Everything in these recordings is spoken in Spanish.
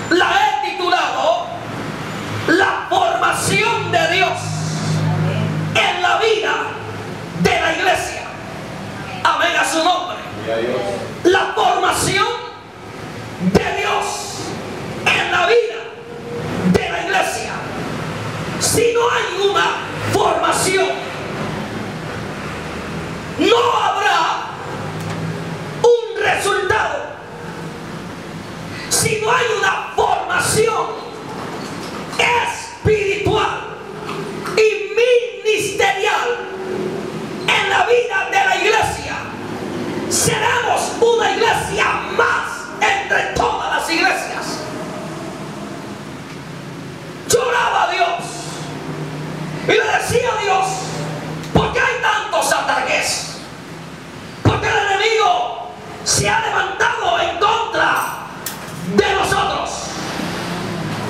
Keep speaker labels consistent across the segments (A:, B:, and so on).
A: la he titulado La formación de Dios en la vida de la iglesia. Amén a su nombre. La formación de Dios en la vida de la iglesia. Si no hay una formación, no habrá un resultado. Si no hay una formación espiritual y ministerial en la vida de la iglesia, seremos una iglesia más entre todas las iglesias. Lloraba a Dios y le decía a Dios: ¿por qué hay tantos ataques? ¿Por qué el enemigo se ha levantado en contra de nosotros?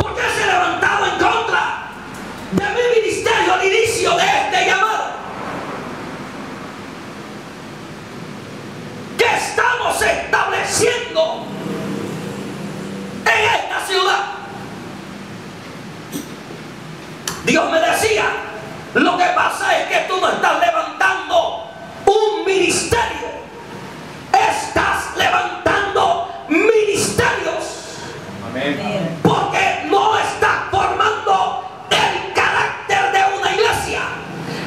A: ¿Por qué se ha levantado en contra de mi ministerio al inicio de este llamado? ¿Qué estamos estableciendo en esta ciudad? Dios me decía: lo que pasa es que tú no estás levantando un ministerio, estás levantando ministerios. Amén. Porque no estás formando el carácter de una iglesia,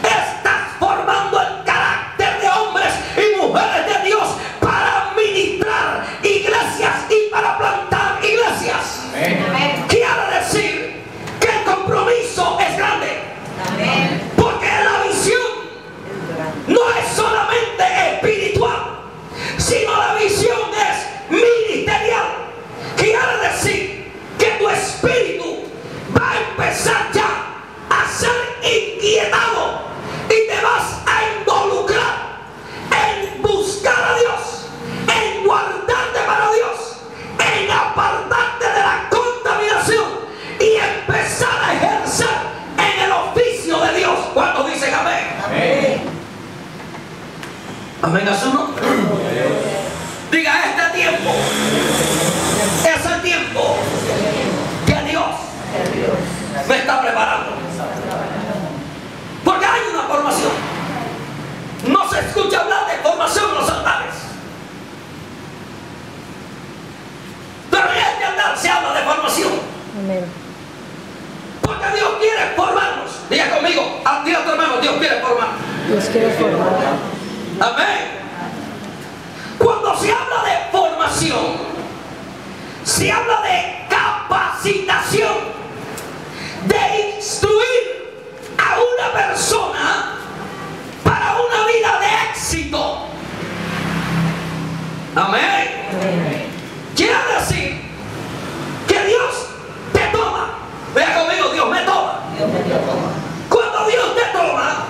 A: estás formando el carácter de hombres y mujeres de Dios para ministrar iglesias y para plantar iglesias. Amén. Quiere decir que el compromiso es grande. Amén. Porque la visión no es solamente espiritual, sino la visión es ministerial. Quiere decir que tu espíritu va a empezar ya a ser inquietado y te vas a involucrar en buscar a Dios, en guardarte para Dios, en apartarte de la contaminación y empezar a ejercer en el oficio de Dios. ¿Cuántos dicen amén? Amén. Amén a su nombre. Diga: este tiempo es el tiempo que Dios me está preparando. Porque hay una formación. No se escucha hablar de formación en los altares, pero en este altar se habla de formación. Amén. Porque Dios quiere formarnos. Diga conmigo, diga a tu hermano: Dios quiere formar.
B: Dios quiere formar.
A: Amén. Cuando se habla de formación, se habla de capacitación, de instruir a una persona para una vida de éxito. Amén. Amén. Quiere decir que Dios te toma. Vea conmigo: Dios me toma. Dios me toma. Cuando Dios te toma,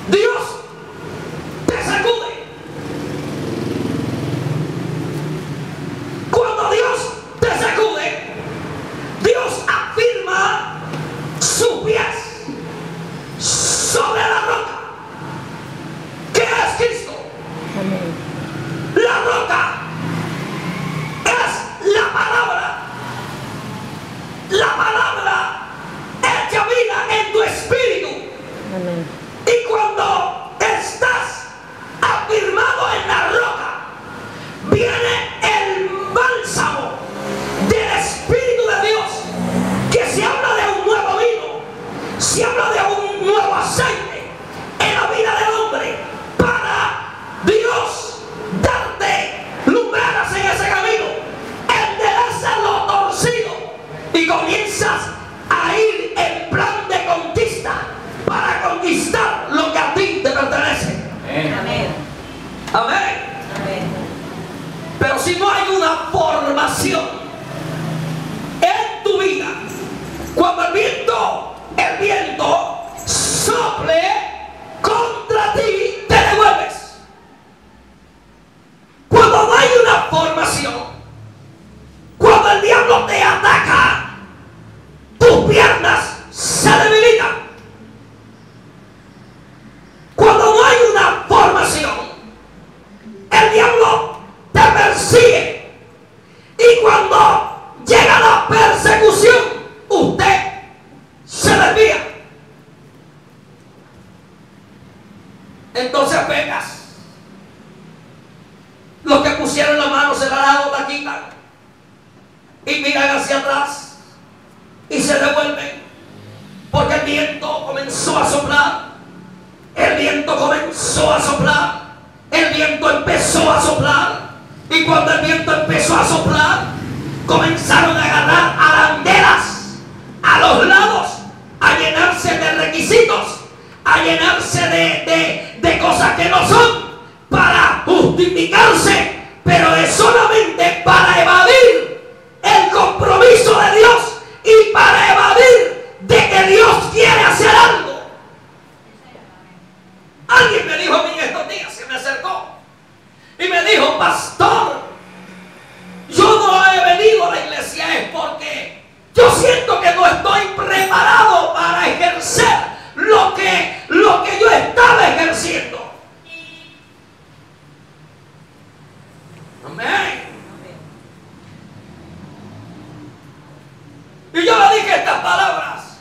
A: Dios te sacude. Cuando Dios te sacude, Dios afirma sus pies sobre la roca, que es Cristo. Amén. La roca es la palabra y miran hacia atrás y se devuelven, porque el viento comenzó a soplar. El viento comenzó a soplar. El viento empezó a soplar. Y cuando el viento empezó a soplar, comenzaron a agarrar arandelas a los lados, a llenarse de requisitos, a llenarse de cosas que no son, para justificarse, pero es solamente para evadir el compromiso de Dios y para evadir de que Dios quiere hacer algo. Alguien me dijo a mí en estos días, se me acercó y me dijo: pastor, yo no he venido a la iglesia es porque yo siento que no estoy preparado para ejercer lo que yo estaba ejerciendo. Amén. Y yo le dije estas palabras: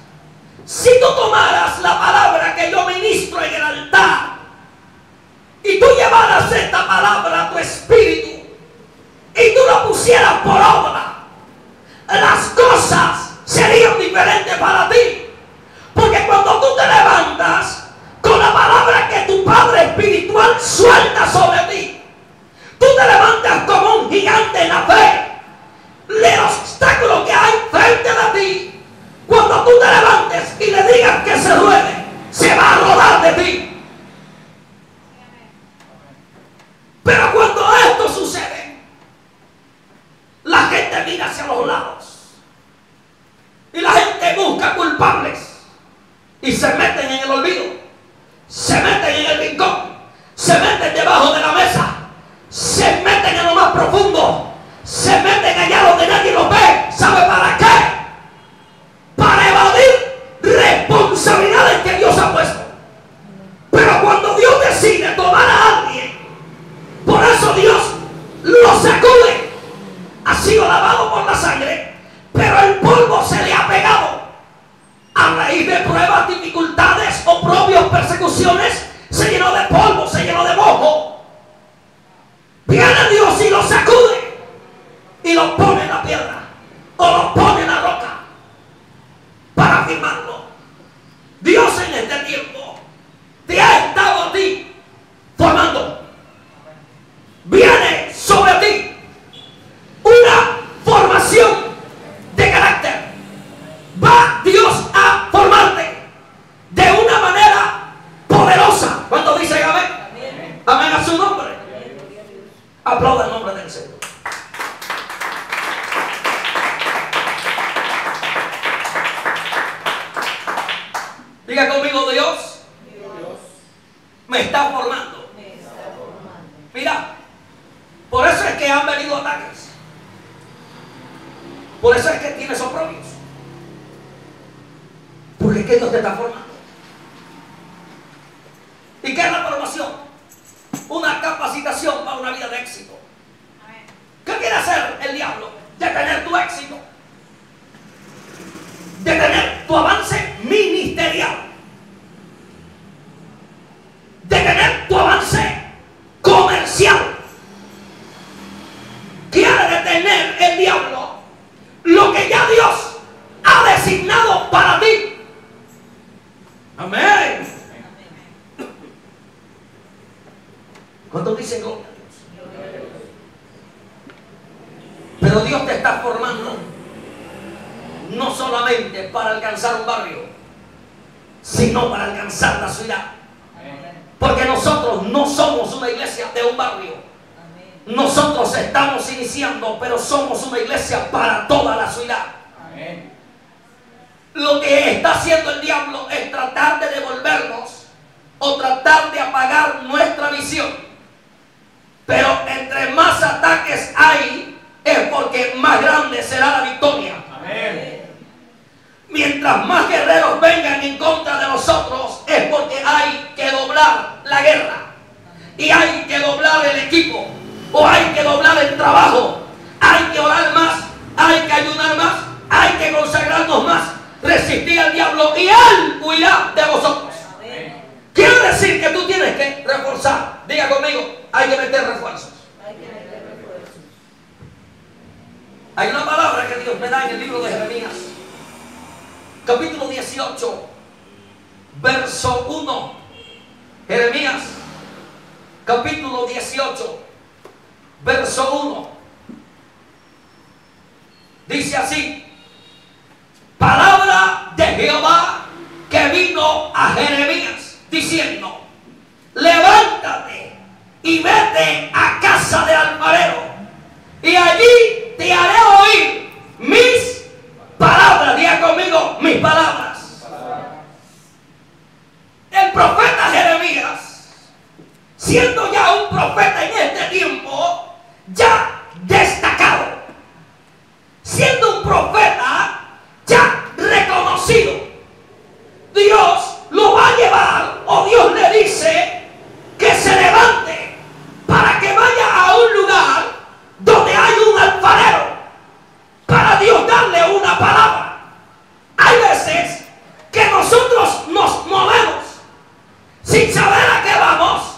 A: si tú tomaras la palabra que yo ministro en el altar y tú llevaras esta palabra a tu espíritu y tú la pusieras por obra, las cosas serían diferentes para ti. Porque cuando tú te levantas con la palabra que tu Padre espiritual suelta sobre ti, tú te levantas como un gigante en la fe. El obstáculo que hay frente a ti, cuando tú te levantes y le digas que se ruede, se va a rodar de ti. Pero cuando esto sucede, la gente mira hacia los lados y la gente busca culpables y se meten en el olvido, se meten en el rincón, se meten debajo de la mesa, se meten en lo más profundo, se meten allá donde nadie los ve. ¿Sabe para qué? Para evadir responsabilidades que Dios ha puesto. Pero cuando Dios decide tomar a alguien, por eso Dios lo sacude. Ha sido lavado por la sangre, pero el polvo se le ha pegado. A raíz de pruebas, dificultades, oprobios, persecuciones, se llenó de polvo, se llenó de mojo. Viene Dios y lo sacude y lo pone en la piedra o lo pone en la roca para afirmarlo. Dios en este tiempo te ha estado a ti formando. Viene sobre ti una formación de carácter. Va Dios a formarte de una manera poderosa. ¿Cuántos dicen amén? Amén. Amén a su nombre. Aplauda el nombre del Señor. Diga conmigo: Dios me está formando. Mira, por eso es que han venido ataques. Por eso es que tienes oprobios. Porque es que Dios te está formando. ¿Y qué es la formación? Una capacitación para una vida de éxito. ¿Qué quiere hacer el diablo? Detener tu éxito, detener tu avance ministerial, detener tu avance comercial. Quiere detener el diablo lo que ya Dios ha designado para ti. Amén. ¿Cuántos dicen gloria a Dios? Pero Dios te está formando no solamente para alcanzar un barrio, sino para alcanzar la ciudad. Porque nosotros no somos una iglesia de un barrio. Nosotros estamos iniciando, pero somos una iglesia para toda la ciudad. Lo que está haciendo el diablo es tratar de devolvernos o tratar de apagar nuestra visión. Pero entre más ataques hay, es porque más grande será la victoria. Mientras más guerreros vengan en contra de nosotros, es porque hay que doblar la guerra. Y hay que doblar el equipo. O hay que doblar el trabajo. Hay que orar más. Hay que ayunar más. Hay que consagrarnos más. Resistir al diablo y él huirá de vosotros. Quiere decir que tú tienes que reforzar. Diga conmigo: hay que meter refuerzos. Hay una palabra que Dios me da en el libro de Jeremías, capítulo 18, verso 1. Jeremías, capítulo 18, verso 1. Dice así: palabra de Jehová que vino a Jeremías, diciendo: levántate y vete a casa de alfarero, y allí te haré oír mis palabras. Diga conmigo, mis palabras. El profeta Jeremías, siendo ya un profeta en este tiempo, ya destacado, siendo un profeta ya reconocido, Dios lo va a llevar, o Dios le dice que se levante para que vaya a un lugar donde hay un alfarero, para Dios darle una palabra. Hay veces que nosotros nos movemos sin saber a qué vamos,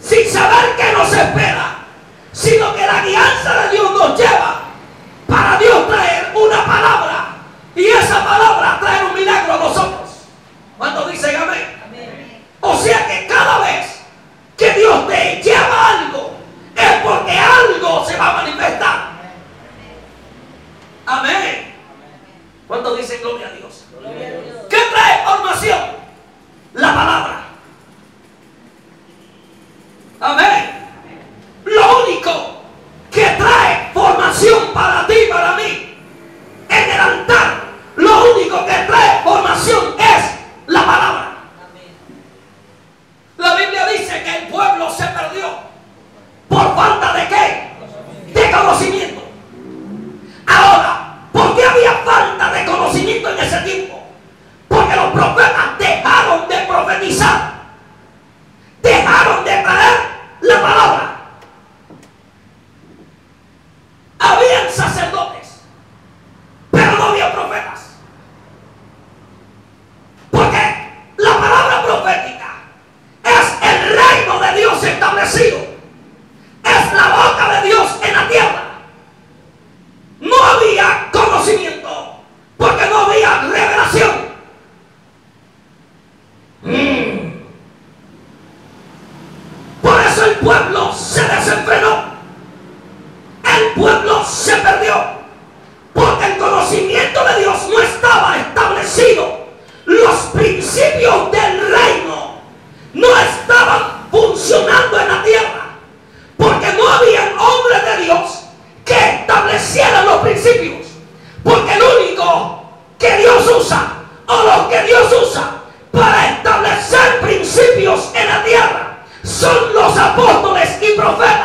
A: sin saber qué nos espera, sino que la guianza de Dios nos lleva para Dios traer una palabra, y esa palabra trae un milagro a nosotros. ¿Cuántos dicen amén? Amén. O sea que cada vez que Dios te lleva algo, es porque algo se va a manifestar. Amén. ¿Cuántos dicen gloria a Dios? ¿Qué trae formación? La palabra. Amén. Lo único que trae formación para ti y para mí en el altar, lo único que trae formación es la palabra. La Biblia dice que el pueblo se perdió por falta de ¿qué? De conocimiento. Ahora, ¿por qué había falta de conocimiento en ese tiempo? Porque los profetas dejaron de profetizar, dejaron de traer la palabra. Habían sacerdotes, pero no había profetas. Porque la palabra profética es el reino de Dios establecido, es la boca de Dios en la tierra. No había conocimiento porque no había revelación. Por eso el pueblo se desenfrenó, el pueblo se perdió, porque el conocimiento de Dios no estaba establecido. Los principios del reino no estaban funcionando en la tierra, porque no había hombres de Dios que establecieran los principios. Porque el único que Dios usa, o los que Dios usa para establecer principios en la tierra, son los apóstoles y profetas.